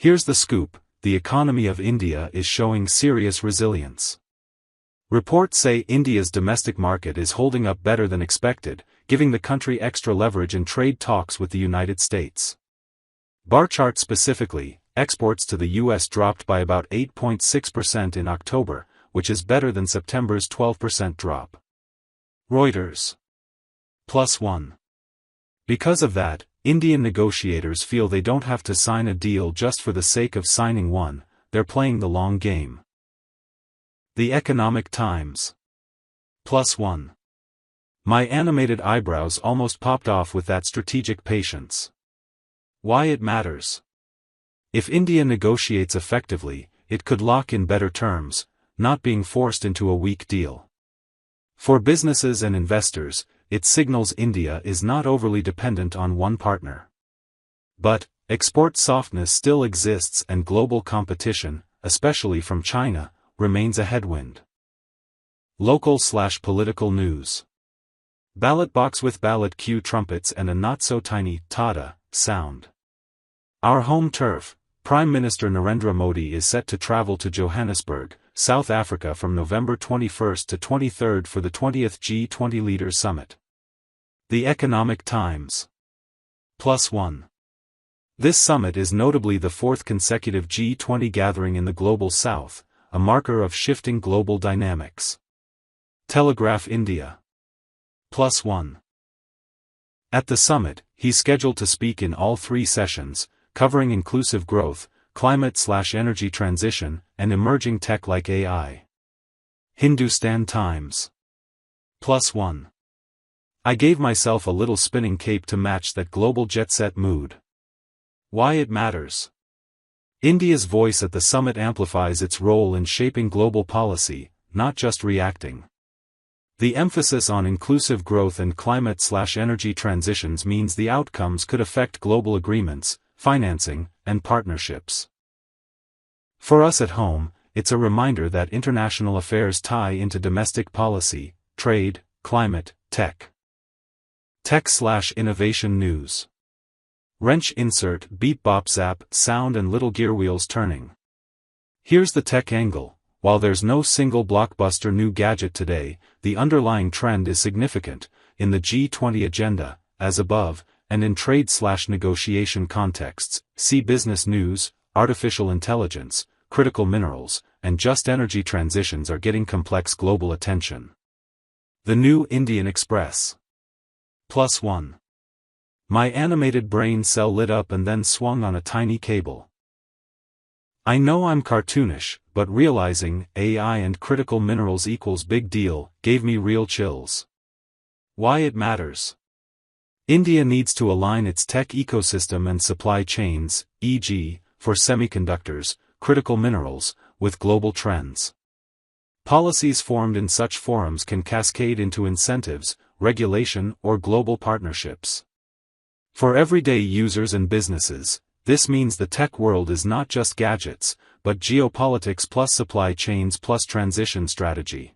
Here's the scoop: the economy of India is showing serious resilience. Reports say India's domestic market is holding up better than expected, giving the country extra leverage in trade talks with the United States. Bar chart specifically, exports to the U.S. dropped by about 8.6% in October, which is better than September's 12% drop. Reuters. +1. Because of that, Indian negotiators feel they don't have to sign a deal just for the sake of signing one, they're playing the long game. The Economic Times. +1. My animated eyebrows almost popped off with that strategic patience. Why it matters. If India negotiates effectively, it could lock in better terms, not being forced into a weak deal. For businesses and investors, it signals India is not overly dependent on one partner. But, export softness still exists and global competition, especially from China, remains a headwind. Local/political news. Ballot box with ballot cue trumpets and a not-so-tiny tada sound. Our home turf. Prime Minister Narendra Modi is set to travel to Johannesburg, South Africa from November 21 to 23 for the 20th G20 Leaders Summit. The Economic Times. +1. This summit is notably the fourth consecutive G20 gathering in the Global South, a marker of shifting global dynamics. Telegraph India. +1. At the summit, he's scheduled to speak in all three sessions, covering inclusive growth, climate/energy transition, and emerging tech like AI. Hindustan Times. +1. I gave myself a little spinning cape to match that global jet-set mood. Why it matters. India's voice at the summit amplifies its role in shaping global policy, not just reacting. The emphasis on inclusive growth and climate/energy transitions means the outcomes could affect global agreements, financing, and partnerships. For us at home, it's a reminder that international affairs tie into domestic policy, trade, climate, tech. Tech/innovation news. Wrench insert beep bop zap sound and little gear wheels turning. Here's the tech angle. While there's no single blockbuster new gadget today, the underlying trend is significant, in the G20 agenda, as above, and in trade/negotiation contexts, see business news. Artificial intelligence, critical minerals, and just energy transitions are getting complex global attention. The New Indian Express. +1. My animated brain cell lit up and then swung on a tiny cable. I know I'm cartoonish, but realizing AI and critical minerals equals big deal gave me real chills. Why it matters. India needs to align its tech ecosystem and supply chains, e.g., for semiconductors, critical minerals, with global trends. Policies formed in such forums can cascade into incentives, regulation, or global partnerships. For everyday users and businesses, this means the tech world is not just gadgets, but geopolitics plus supply chains plus transition strategy.